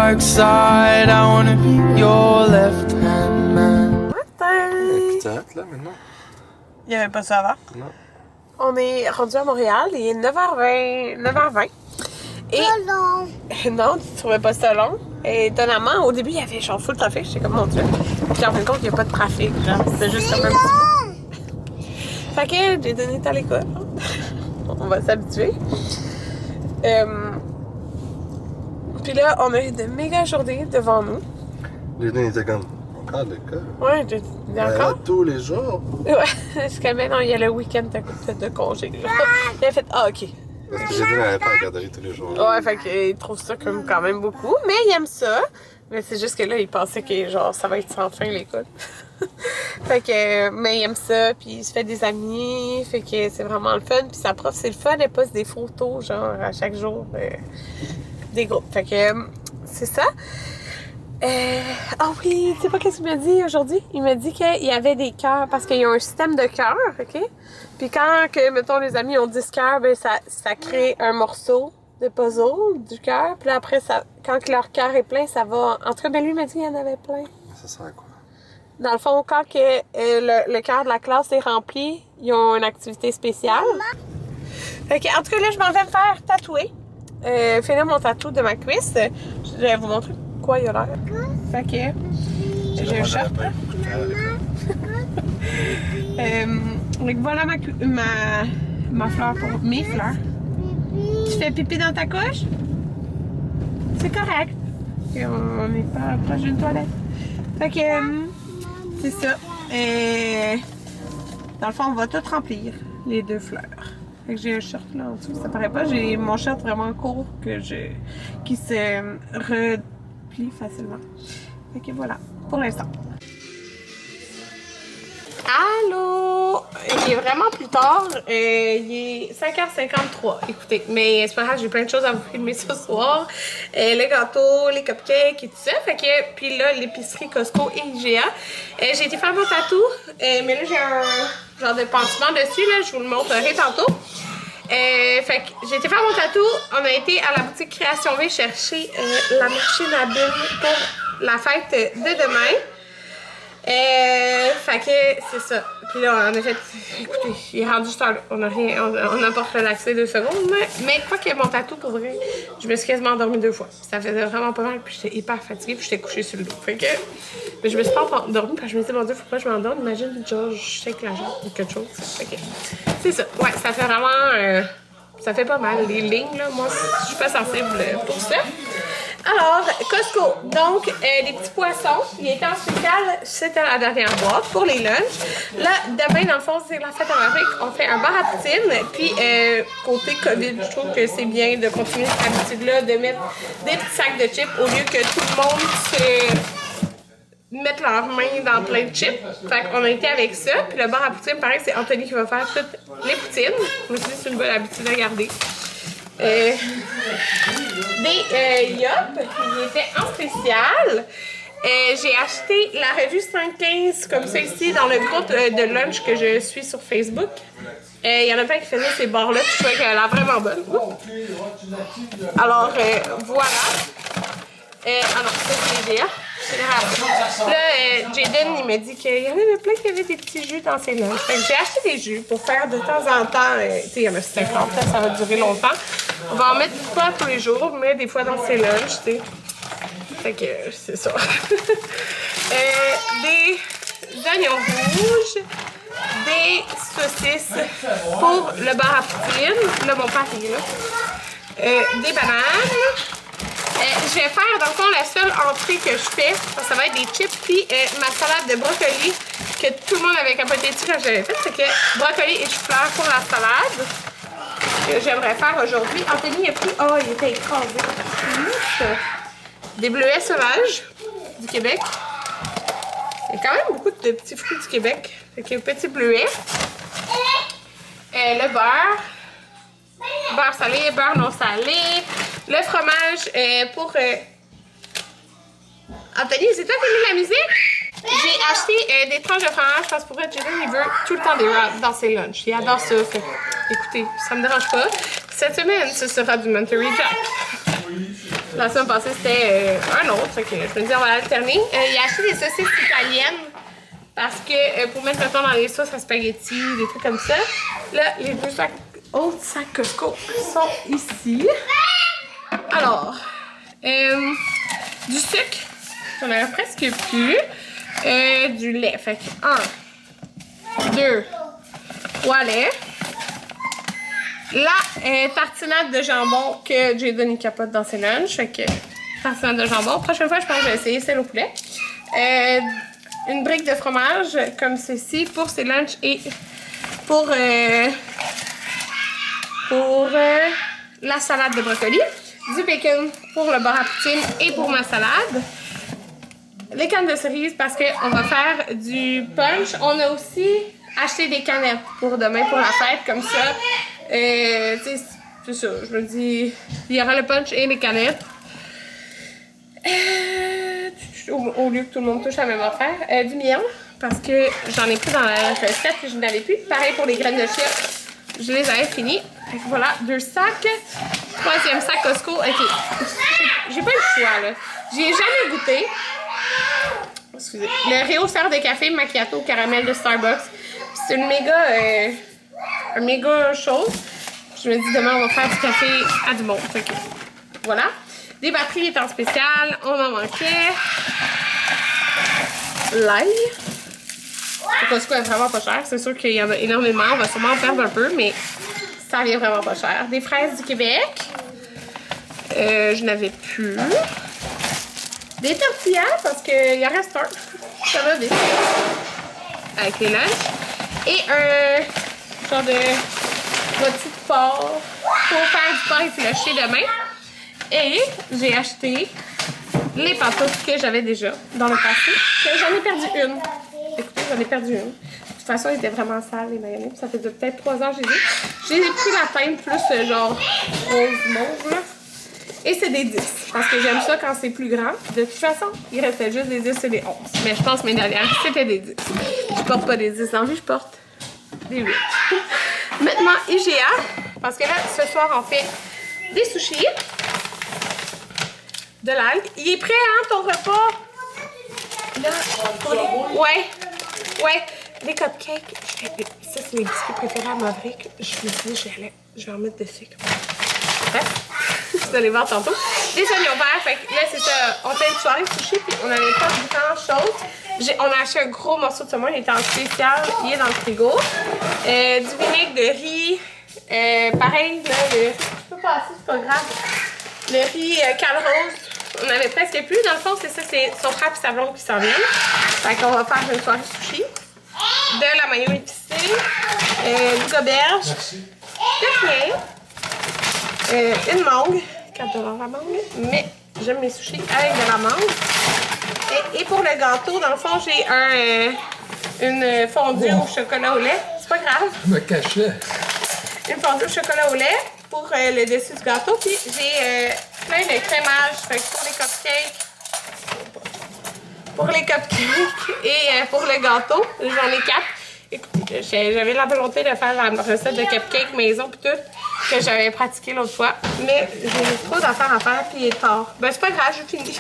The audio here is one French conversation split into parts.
dark side. I wanna be your left-hand man. T'es hâte là maintenant? Il n'y avait pas ça avant. Non. On est rendu à Montréal, il est 9h20. 9h20. Et... Non, tu trouvais pas ça long? Et étonnamment, au début, il y avait genre full trafic. J'étais comme, mon Dieu. Puis en fin de compte, il n'y a pas de trafic. C'était juste comme un petit... Fait que j'ai donné à l'école. On va s'habituer. Puis là, on a eu de méga journées devant nous. Les deux étaient comme, encore l'école? Ouais, encore? Tous les jours? Ouais, jusqu'à maintenant, il y a le week-end de congé. Il a fait, ah, OK. Parce que j'ai dit n'allait pas à la garderie tous les jours. Ouais, fait qu'il trouve ça comme quand même beaucoup. Mais il aime ça. Mais c'est juste que là, il pensait que genre ça va être sans fin l'école. Fait que, mais il aime ça, puis il se fait des amis. Fait que c'est vraiment le fun. Puis sa prof, c'est le fun, elle poste des photos, genre, à chaque jour, des groupes. Fait que, c'est ça. Ah oui, tu sais pas qu'est-ce qu'il m'a dit aujourd'hui? Il m'a dit qu'il y avait des cœurs, parce qu'il y a un système de cœurs, OK? Puis quand, que, mettons, les amis ont 10 cœurs, ben ça crée un morceau de puzzle du cœur. Puis là, après, quand leur cœur est plein, ça va... En tout cas, ben lui m'a dit qu'il y en avait plein. Ça sert à quoi? Dans le fond, quand que, le cœur de la classe est rempli, ils ont une activité spéciale. Fait que, en tout cas, là, je m'en vais me faire tatouer. Finir mon tatou de ma cuisse. Je vais vous montrer quoi il a l'air. Fait que j'ai un short. Donc voilà ma fleur pour mes fleurs. Tu fais pipi dans ta couche? C'est correct. Et on n'est pas proche d'une toilette. Fait que c'est ça. Et dans le fond, on va tout remplir, les 2 fleurs. Fait que j'ai un short là en dessous, ça paraît pas. J'ai mon short vraiment court qui se replie facilement. Fait que voilà, pour l'instant. Allô? Il est vraiment plus tard. Il est 5h53. Écoutez, mais c'est pas grave, j'ai plein de choses à vous filmer ce soir. Le gâteau, les cupcakes et tout ça. Fait que, puis là, l'épicerie Costco et IGA. J'ai été faire mon tatou. Mais là, j'ai un genre de pansement dessus. Là, je vous le montrerai tantôt. Fait que j'ai été faire mon tatou. On a été à la boutique Création V chercher la machine à bulles pour la fête de demain. Fait que c'est ça. Puis là, on a fait. Écoutez, il est rendu tard. On n'a pas relaxé 2 secondes. Mais quoi que mon tatou, pour vrai, je me suis quasiment endormie 2 fois. Ça faisait vraiment pas mal. Puis j'étais hyper fatiguée. Puis j'étais couchée sur le dos. Fait que. Mais je me suis pas endormie. Parce que je me suis dit, mon Dieu, faut pas que je m'endorme. Imagine, genre, je shake la jambe ou quelque chose. Fait que. C'est ça. Ouais, ça fait vraiment. Ça fait pas mal. Les lignes, là. Moi, je suis pas sensible pour ça. Alors, Costco, donc les petits poissons, il était en spécial, c'était la dernière boîte pour les lunchs. Là, demain, dans le fond, c'est la fête en Afrique, on fait un bar à poutine. Puis, côté COVID, je trouve que c'est bien de continuer cette habitude-là, de mettre des petits sacs de chips au lieu que tout le monde se mette leurs mains dans plein de chips. Fait qu'on a été avec ça. Puis le bar à poutine, pareil, c'est Anthony qui va faire toutes les poutines. Je me suis dit, c'est une bonne habitude à garder. Des Yop qui étaient en spécial. J'ai acheté la revue 115 comme ça ici dans le groupe de lunch que je suis sur Facebook. Il y en a plein qui faisaient ces barres-là, je trouvais qu'elle a vraiment bonne. Alors voilà. Ah non, ça c'est GA. Là, Jaden, il m'a dit qu'il y en avait plein qui avaient des petits jus dans ses lunchs. Fait que j'ai acheté des jus pour faire de temps en temps. Tu sais, il y en a 50, là, ça va durer longtemps. On va en mettre pas tous les jours, mais des fois dans ses lunchs, tu sais. Fait que c'est ça. Des oignons rouges, des saucisses pour le bar à poutine. Là, mon père est là. Des bananes. Je vais faire, dans le fond, la seule entrée que je fais, ça va être des chips puis ma salade de brocoli que tout le monde avait capoté dessus quand je l'avais faite. C'est que brocoli et chou-fleur pour la salade que j'aimerais faire aujourd'hui. Anthony a pris, oh, il était écrasé. Des bleuets sauvages du Québec. Il y a quand même beaucoup de petits fruits du Québec. Fait que petits bleuets. Le beurre. Beurre salé, beurre non salé. Le fromage pour... Anthony, c'est toi qui as mis la musique? J'ai acheté des tranches de fromage parce que pour être Jaden, il veut tout le temps des wraps dans ses lunchs. Il adore ça. Fait, écoutez, ça me dérange pas. Cette semaine, ce sera du Monterey Jack. La semaine passée, c'était un autre. Fait que je me dis, on va alterner. Il a acheté des saucisses italiennes parce que pour mettre le temps dans les sauces à spaghetti, des trucs comme ça. Là, les deux autres sacs Costco sont ici. Alors, du sucre, j'en avais presque plus. Du lait. Fait que 1, 2, 3 laits. La tartinade de jambon que Jayden y capote dans ses lunchs. Fait que tartinade de jambon. Prochaine fois, je pense que je vais essayer celle au poulet. Une brique de fromage comme ceci pour ses lunchs et pour la salade de brocoli. Du bacon pour le bar à poutine et pour ma salade. Les cannes de cerises parce qu'on va faire du punch. On a aussi acheté des canettes pour demain pour la fête comme ça. C'est ça, je me dis, il y aura le punch et les canettes. Au lieu que tout le monde touche la même affaire. Du miel, parce que j'en ai pris dans la recette et je n'avais plus. Pareil pour les graines de chia, je les avais finies. Voilà, 2 sacs. 3e sac Costco. Ok, j'ai pas eu le choix là. J'y ai jamais goûté. Excusez. Le Rio Serre de café macchiato au caramel de Starbucks. C'est une méga chose. Je me dis demain on va faire du café à du monde. Okay. Voilà. Des batteries étant spéciales. On en manquait. L'ail. Le Costco est vraiment pas cher. C'est sûr qu'il y en a énormément. On va sûrement en perdre un peu, mais ça vient vraiment pas cher. Des fraises du Québec. Je n'avais plus. Des tortillas parce qu'il en reste un. Ça va vite. Avec les lunchs. Et un genre de rôti de porc pour faire du porc effiloché demain. Et j'ai acheté les pantoufles que j'avais déjà dans le passé. J'en ai perdu une. Écoutez, j'en ai perdu une. De toute façon, ils étaient vraiment sales, les mayonnaise. Ça fait peut-être 3 ans que j'ai dit. J'ai pris la teinte plus genre rose mauve là. Et c'est des 10. Parce que j'aime ça quand c'est plus grand. De toute façon, il restait juste des 10 et des 11. Mais je pense que mes dernières, c'était des 10. Je porte pas des 10 dans la vie, je porte des 8. Maintenant, IGA. Parce que là, ce soir, on fait des sushis. De l'algue. Il est prêt, hein, ton repas? Là, pour les... Ouais. Les cupcakes. Ça, c'est mes biscuits préférés à Maverick. Je me suis dit, je vais en mettre dessus. Bref. Vous allez voir tantôt. Des oignons verts. Fait que là, c'est ça. On fait une soirée sushi, puis on n'avait pas grand chose. On a acheté un gros morceau de saumon. Il était en spécial. Il est dans le frigo. Du vinaigre de riz. Pareil, là, je peux passer, c'est pas grave. Le riz Calrose. On avait presque plus. Dans le fond, c'est ça, c'est son frère et sa blonde qui s'en viennent. Fait qu'on va faire une soirée sushi. De la mayo épicée. Du goberge. De rien. Une mangue. 4 $ la mangue. Mais j'aime mes sushis avec de la mangue. Et pour le gâteau, dans le fond, j'ai une fondue au chocolat au lait. C'est pas grave. Je me cachais. Une fondue au chocolat au lait pour le dessus du gâteau. Puis j'ai plein de crémage. Fait que pour les cupcakes et pour le gâteau, j'en ai 4. Écoutez, j'avais la volonté de faire la recette de cupcake maison puis tout, que j'avais pratiqué l'autre fois. Mais j'ai trop d'affaires à faire puis il est tard. Ben c'est pas grave, j'ai fini.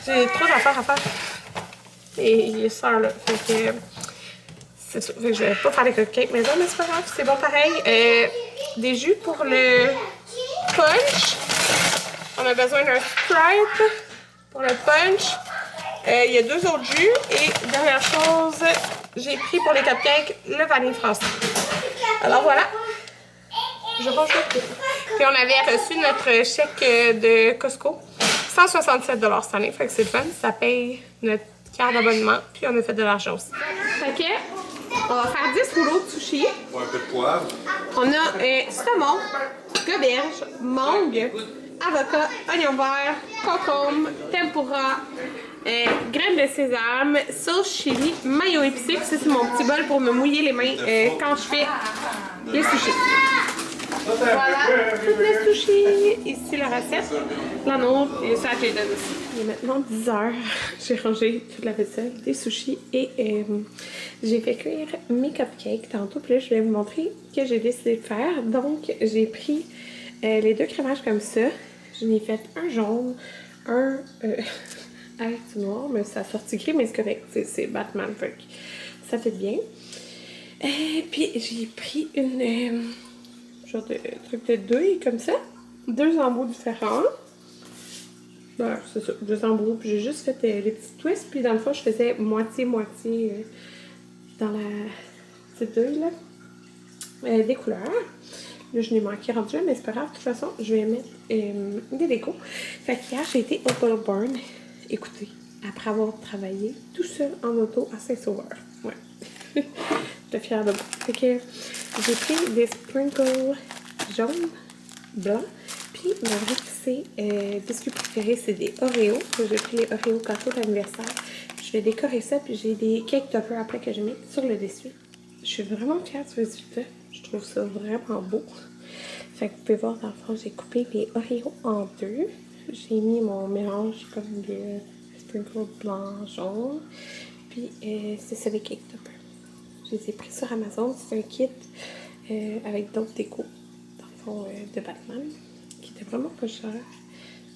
J'ai trop d'affaires à faire. Et il est soeur là. Fait que c'est ça. Fait que je vais pas faire les cupcakes maison, mais c'est pas grave, c'est bon pareil. Des jus pour le punch. On a besoin d'un Sprite pour le punch. Il y a 2 autres jus. Et dernière chose, j'ai pris pour les cupcakes le vanille français. Alors voilà. Je range tout. Puis on avait reçu notre chèque de Costco. 167 $ cette année. Fait que c'est le fun. Ça paye notre carte d'abonnement. Puis on a fait de l'argent aussi. Fait que on va faire 10 rouleaux de sushi. Un peu de poivre. On a saumon, goberge, mangue, avocat, oignon vert, concombre, tempura, graines de sésame, sauce chili, mayo épicé. Ça, c'est mon petit bol pour me mouiller les mains quand je fais les sushis. Voilà, tous les sushis. Ici, la recette. La nôtre, et ça, j'ai donné aussi. Il est maintenant 10 h. J'ai rangé toute la vaisselle, des sushis et j'ai fait cuire mes cupcakes tantôt. Puis là, je vais vous montrer ce que j'ai décidé de faire. Donc, j'ai pris les 2 crémages comme ça. Je n'ai fait un jaune, un avec du noir, mais ça a sorti gris, mais c'est correct, c'est Batman, fait que ça fait bien. Puis j'ai pris une genre de truc de douille comme ça, 2 embouts différents. Voilà, c'est ça, 2 embouts, puis j'ai juste fait les petits twists, puis dans le fond je faisais moitié-moitié dans la petite douille là, des couleurs. Là, je n'ai manqué rendu là, mais c'est pas grave. De toute façon, je vais mettre des décos. Fait qu'hier, j'ai été au Polo Burn. Écoutez, après avoir travaillé tout seul en auto à Saint-Sauveur. Ouais. J'étais fière de moi. Fait que j'ai pris des sprinkles jaunes, blancs. Puis, ma vraie biscuits préférés, c'est des Oreos. J'ai pris les Oreos gâteau d'anniversaire. Je vais décorer ça, puis j'ai des cake toppers après que je mets sur le dessus. Je suis vraiment fière du résultat. Je trouve ça vraiment beau. Fait que vous pouvez voir, dans le fond, j'ai coupé les Oreos en 2. J'ai mis mon mélange comme de sprinkles blanc, jaune. Puis c'est ça les cake toppers. Je les ai pris sur Amazon. C'est un kit avec d'autres décos, dans le fond, de Batman, qui était vraiment pas cher.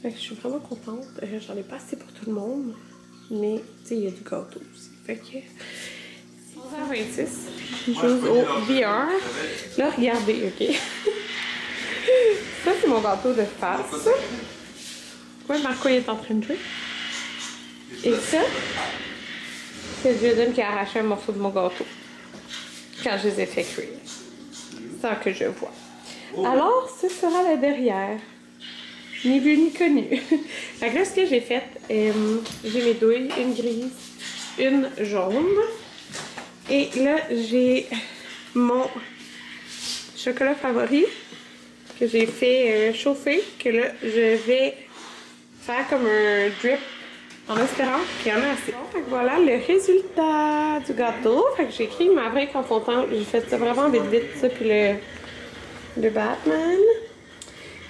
Fait que je suis vraiment contente. J'en ai pas assez pour tout le monde. Mais, tu sais, il y a du gâteau aussi. Fait que... 11h26, je joue au VR. Là, regardez, ok? Ça, c'est mon gâteau de face. Ouais, Marco il est en train de jouer. Et ça, c'est Jordan qui a arraché un morceau de mon gâteau quand je les ai fait cuire. Sans que je vois. Alors, ce sera le derrière. Ni vu ni connu. Fait que là, ce que j'ai fait, j'ai mes douilles, une grise, une jaune. Et là, j'ai mon chocolat favori que j'ai fait chauffer, que là, je vais faire comme un drip en espérant qu'il y en a assez. Fait que voilà le résultat du gâteau. Fait que j'ai écrit Maverick en fondant. J'ai fait ça vraiment vite, ça, puis le Batman.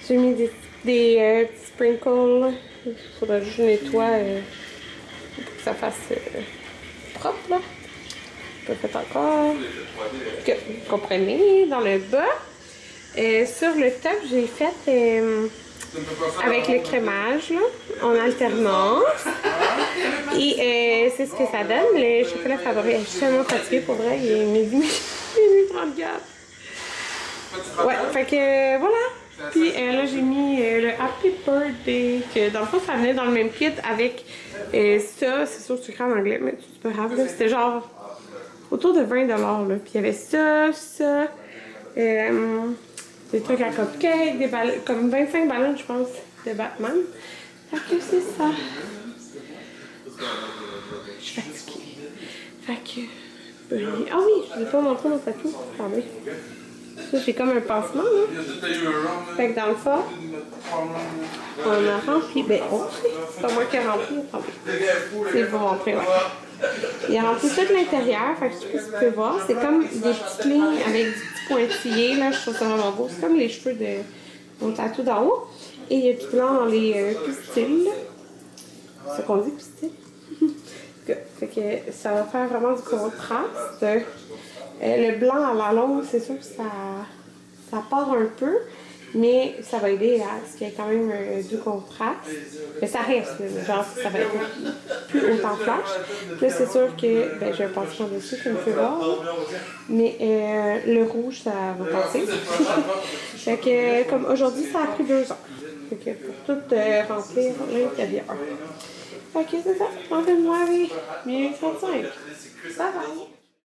J'ai mis des petits sprinkles. Il faudra juste que je nettoie pour que ça fasse propre, là. Peut-être encore. Que vous comprenez, dans le bas. Sur le top, j'ai fait avec le crémage, là, en alternance. Et c'est ce que ça donne. Le chocolat favori. Je suis tellement fatiguée pour vrai. Il est minuit 34. Ouais, fait que voilà. Puis là, j'ai mis le Happy Birthday, que dans le fond, ça venait dans le même kit avec ça. C'est sûr que c'est écrit en anglais, mais c'est pas grave. C'était genre autour de 20 $, là. Puis il y avait ça, des trucs à cupcake, des ballons, comme 25 ballons, je pense, de Batman. Fait que c'est ça. Je suis fatiguée. Fait que... ah oui, je vous ai pas montré mon tatou. Attendez. Ça, j'ai comme un pansement, là. Fait que dans le fond, on a rempli... Ben, c'est pas moi qui ai rempli. Attendez. C'est pour montrer, ouais. Il a rempli tout l'intérieur, fait que je sais pas si vous pouvez voir. C'est comme des petites lignes avec du petit pointillé, là. Je trouve ça vraiment beau. C'est comme les cheveux de mon tatou d'en haut. Et il y a du blanc dans les pistils. C'est ce qu'on dit, pistils. Fait que ça va faire vraiment du contraste. Le blanc à la longue, c'est sûr que ça part un peu, mais ça va aider à ce qu'il y ait quand même du contraste. Mais ça reste, genre ça va être plus autant flash. Là, c'est sûr que j'ai un pansement dessus, comme vous pouvez voir. Mais le rouge, ça va passer. Fait que comme aujourd'hui, ça a pris 2 heures. Fait que pour tout remplir l'intérieur. Fait que c'est ça. Rendez-moi avec 1035. Ça va.